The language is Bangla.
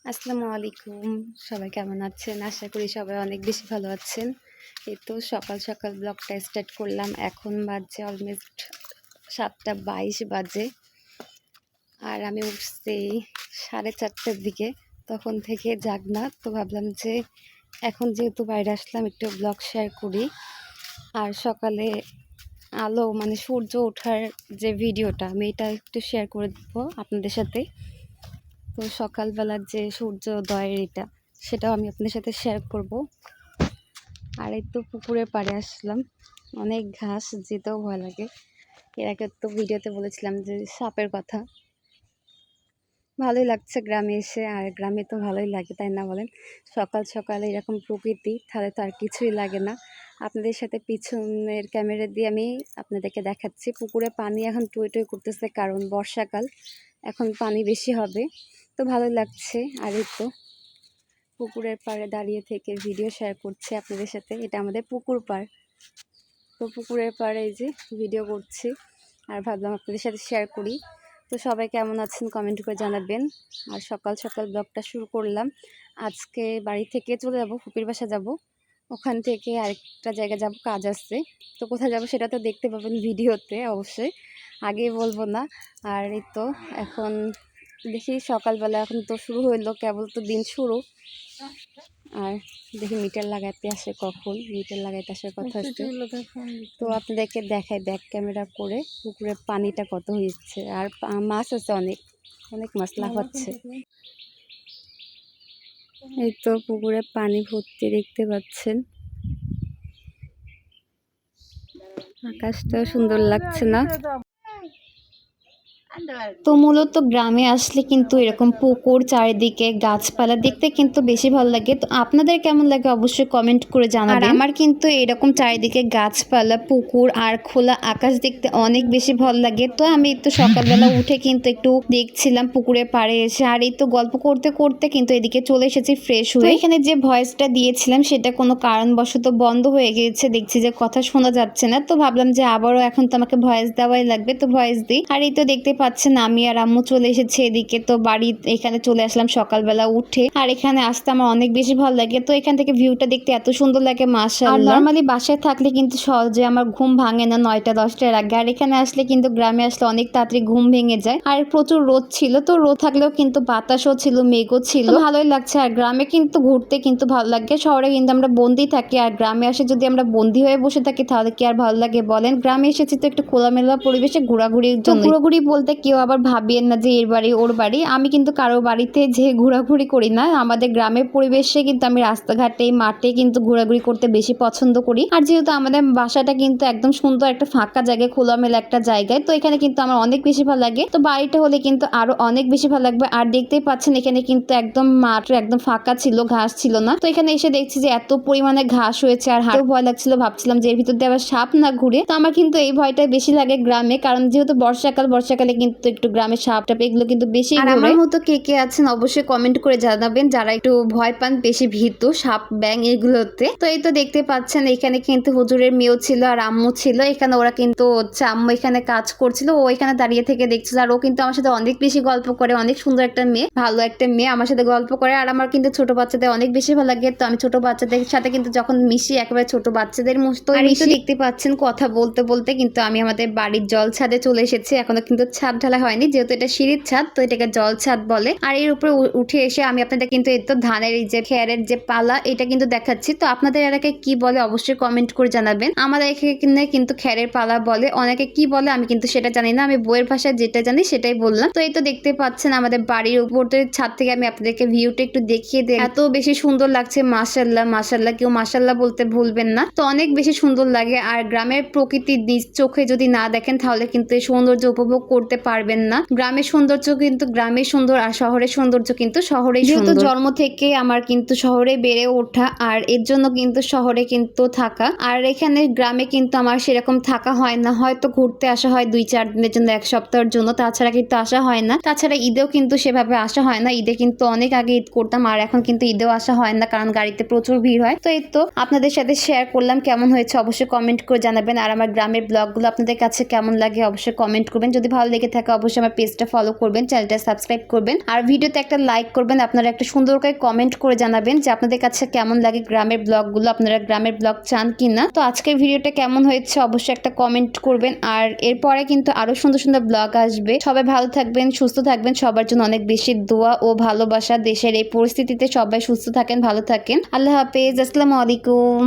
আসসালামু আলাইকুম। সবাই কেমন আছেন? আশা করি সবাই অনেক বেশি ভালো আছেন। এই তো সকাল সকাল ব্লগটা স্টার্ট করলাম। এখন বাজে অলমোস্ট 7:22 বাজে। আর আমি উঠছি 4:30টার দিকে। তখন থেকে জাগনা। তো ভাবলাম যে এখন যেহেতু বাইরে আসলাম একটু ব্লগ শেয়ার করি। আর সকালে আলো মানে সূর্য ওঠার যে ভিডিওটা আমি এটা একটু শেয়ার করে দেবো আপনাদের সাথে। তো সকালবেলার যে সূর্যোদয়ের এটা সেটাও আমি আপনাদের সাথে শেয়ার করব। আর এই তো পুকুরের পাড়ে আসলাম, অনেক ঘাস, যেতেও ভয় লাগে। এর আগে তো ভিডিওতে বলেছিলাম যে সাপের কথা। ভালোই লাগছে গ্রামে এসে, আর গ্রামে তো ভালোই লাগে, তাই না বলেন? সকাল সকাল এরকম প্রকৃতি, তাহলে তো আর কিছুই লাগে না। আপনাদের সাথে পিছনের ক্যামেরা দিয়ে আমি আপনাদেরকে দেখাচ্ছি। পুকুরে পানি এখন টই টই করতেছে, কারণ বর্ষাকাল, এখন পানি বেশি হবে। তো ভালোই লাগছে। আর এই তো পুকুরের পাড়ে দাঁড়িয়ে থেকে ভিডিও শেয়ার করছি আপনাদের সাথে। এটা আমাদের পুকুর পাড়। তো পুকুরের পাড়ে এই যে ভিডিও করছি, আর ভাবলাম আপনাদের সাথে শেয়ার করি। তো সবাই কেমন আছেন কমেন্ট করে জানাবেন। আর সকাল সকাল ব্লগটা শুরু করলাম। আজকে বাড়ি থেকে চলে যাব, ফুপির বাসা যাব। ওখান থেকে আরেকটা জায়গায় যাব, কাজ আসছে। তো কোথায় যাব সেটা তো দেখতে পাবেন ভিডিওতে অবশ্যই, আগেই বলবো না। আর এই তো এখন দেখি সকালবেলা, এখন তো শুরু হইলো, কেবল তো দিন শুরু। আর দেখি মিটার লাগাইতে আসে কখন, মিটার লাগাইতে আসার কথা আছে। তো আপনাদেরকে দেখাই ব্যাক ক্যামেরা করে পুকুরের পানিটা কত হয়েছে। আর মাছ আছে, অনেক অনেক মাছ লাফাচ্ছে। এই তো পুকুরে পানি ভর্তি, দেখতে পাচ্ছেন। আকাশটা সুন্দর লাগছে না? তো মূলত গ্রামে আসলে কিন্তু এরকম পুকুর, চারিদিকে গাছপালা দেখতে কিন্তু বেশি ভালো লাগে। তো আপনাদের কেমন লাগে অবশ্যই কমেন্ট করে জানাবেন। আর আমার কিন্তু এরকম চারিদিকে গাছপালা, পুকুর আর খোলা আকাশ দেখতে অনেক বেশি ভালো লাগে। তো আমি তো সকালবেলা উঠে কিন্তু একটু দেখছিলাম পুকুরের পাড়ে এসে, আর এই তো গল্প করতে করতে কিন্তু এদিকে চলে এসেছি ফ্রেশ হয়ে। এখানে যে ভয়েসটা দিয়েছিলাম সেটা কোনো কারণবশত বন্ধ হয়ে গিয়েছে, দেখছি যে কথা শোনা যাচ্ছে না। তো ভাবলাম যে আবারও এখন তো আমাকে ভয়েস দেওয়াই লাগবে, তো ভয়েস দিই। আর এই তো দেখতে পাচ্ছেন আমি আর আম্মু চলে এসেছে এদিকে। তো বাড়ি এখানে চলে আসলাম সকালবেলা উঠে, আর এখানে আসতে আমার অনেক বেশি ভালো লাগে। তো এখান থেকে ভিউটা দেখতে এত সুন্দর লাগে মাশাআল্লাহ। আর নরমালি বাসায় থাকলে কিন্তু সহজে আমার ঘুম ভাঙে না 9টা-10টার আগে, আর এখানে আসলে কিন্তু গ্রামে আসলে অনেক তাড়াতাড়ি ঘুম ভেঙে যায়। আর প্রচুর রোদ ছিল, তো রোদ থাকলেও কিন্তু বাতাসও ছিল, মেঘও ছিল, ভালোই লাগছে। আর গ্রামে কিন্তু ঘুরতে কিন্তু ভালো লাগে, শহরে কিন্তু আমরা বন্দি থাকি। আর গ্রামে এসে যদি আমরা বন্দি হয়ে বসে থাকি তাহলে কি আর ভালো লাগে বলেন? গ্রামে এসেছি তো একটু খোলামেলা পরিবেশে ঘোরাঘুরির জন্য। ঘোরাঘুরি বলতে কেউ আবার ভাবিয়েন না যে এর বাড়ি ওর বাড়ি, আমি কিন্তু কারো বাড়িতে যে ঘোরাঘুরি করি না। আমাদের গ্রামের পরিবেশে কিন্তু আমি রাস্তাঘাটে, মাঠে কিন্তু ঘোরাঘুরি করতে বেশি পছন্দ করি। আর যেহেতু আমাদের বাসাটা কিন্তু একদম সুন্দর একটা ফাঁকা জায়গায়, খোলামেলা একটা জায়গায়, তো এখানে কিন্তু আমার অনেক বেশি ভালো লাগে। তো বাড়িটা হলে কিন্তু আরো অনেক বেশি ভালো লাগবে। আর দেখতেই পাচ্ছেন এখানে কিন্তু একদম মাঠ একদম ফাঁকা ছিল, ঘাস ছিল না। তো এখানে এসে দেখছি যে এত পরিমাণে ঘাস হয়েছে, আর হাঁটতেও ভয় লাগছিল, ভাবছিলাম যে এর ভিতর দিয়ে আবার সাপ না ঘুরে। তো আমার কিন্তু এই ভয়টা বেশি লাগে গ্রামে, কারণ যেহেতু বর্ষাকালে কিন্তু একটু গ্রামে সাপ টাপ এগুলো কিন্তু বেশি ঘুরে। আর আমার মতো কে কে আছেন অবশ্যই কমেন্ট করে জানাবেন যারা একটু ভয় পান, বেশি ভীত সাপ ব্যাং এগুলোতে। তো এই তো দেখতে পাচ্ছেন এখানে কিন্তু হুজুরের মেয়েও ছিল আর আম্মু ছিল এখানে। ওরা কিন্তু আম্মু এখানে কাজ করছিল, ও এখানে দাঁড়িয়ে থেকে দেখছিল। আর ও কিন্তু আমার সাথে অনেক বেশি গল্প করে, অনেক সুন্দর একটা মেয়ে, ভালো একটা মেয়ে, আমার সাথে গল্প করে। আর আমার কিন্তু ছোট বাচ্চাদের অনেক বেশি ভালো লাগে। তো আমি ছোট বাচ্চাদের সাথে কিন্তু যখন মিশি একেবারে ছোট বাচ্চাদের মতো মিশি। দেখতে পাচ্ছেন কথা বলতে বলতে কিন্তু আমি আমাদের বাড়ির জল ছাদে চলে এসেছি। এখনো কিন্তু ছাদ ঢালা হয়নি, যেহেতু এটা সিঁড়ির ছাদ, তো এটাকে জল ছাদ বলে। আর এর উপরে উঠে এসে আমি আপনাদের কিন্তু এই তো ধানের এই যে খেয়ারের যে পালা, এটা কিন্তু দেখাচ্ছি। তো আপনাদের এলাকায় কি বলে অবশ্যই কমেন্ট করে জানাবেন। আমাদের এখানে কিন্তু খেয়ারের পালা বলে, অনেকে কি বলে আমি কিন্তু সেটা জানি না, আমি বইয়ের ভাষায় যেটা জানি সেটাই বললাম। তো এই তো দেখতে পাচ্ছেন আমাদের বাড়ির উপরের ছাদ থেকে আমি আপনাদেরকে ভিউটা একটু দেখিয়ে দিই। এত বেশি সুন্দর লাগছে, মাশাআল্লাহ মাশাআল্লাহ, কেউ মাশাআল্লাহ বলতে ভুলবেন না। তো অনেক বেশি সুন্দর লাগে। আর গ্রামের প্রকৃতি নিজ চোখে যদি না দেখেন তাহলে কিন্তু এই সৌন্দর্য উপভোগ করতে পারবেন না। গ্রামের সৌন্দর্য কিন্তু গ্রামেই সুন্দর, আর শহরের সৌন্দর্য কিন্তু শহরেই সুন্দর। যেহেতু জন্ম থেকে আমার কিন্তু শহরে বেড়ে ওঠা, আর এর জন্য কিন্তু শহরে কিন্তু থাকা। আর এখানে গ্রামে কিন্তু আমার সেরকম থাকা হয় না, হয়তো ঘুরতে আসা হয় 2-4 দিনের জন্য, 1 সপ্তাহের জন্য, তাছাড়া কিন্তু আসা হয় না। তাছাড়া ঈদেও কিন্তু সেভাবে আসা হয় না। ঈদে কিন্তু অনেক আগে ঈদ করতাম, আর এখন কিন্তু ঈদেও আসা হয় না, কারণ গাড়িতে প্রচুর ভিড় হয়। তো এই তো আপনাদের সাথে শেয়ার করলাম, কেমন হয়েছে অবশ্যই কমেন্ট করে জানাবেন। আর আমার গ্রামের ব্লগগুলো আপনাদের কাছে কেমন লাগে অবশ্যই কমেন্ট করবেন। যদি ভালো লেগে দেখে থাকে অবশ্যই আমার পেজটা ফলো করবেন, চ্যানেলটা সাবস্ক্রাইব করবেন, আর ভিডিওতে একটা লাইক করবেন। আপনারা একটা সুন্দর করে কমেন্ট করে জানাবেন যে আপনাদের কাছে কেমন লাগে গ্রামের ব্লগগুলো, আপনারা গ্রামের ব্লগ চান কিনা। তো আজকের ভিডিওটা কেমন হয়েছে অবশ্যই একটা কমেন্ট করবেন। আর এরপরে কিন্তু আরো সুন্দর সুন্দর ব্লগ আসবে। সবাই ভালো থাকবেন, সুস্থ থাকবেন, সবার জন্য অনেক বেশি দোয়া ও ভালোবাসা। দেশের এই পরিস্থিতিতে সবাই সুস্থ থাকেন, ভালো থাকেন। আল্লাহ হাফেজ, আসসালামু আলাইকুম।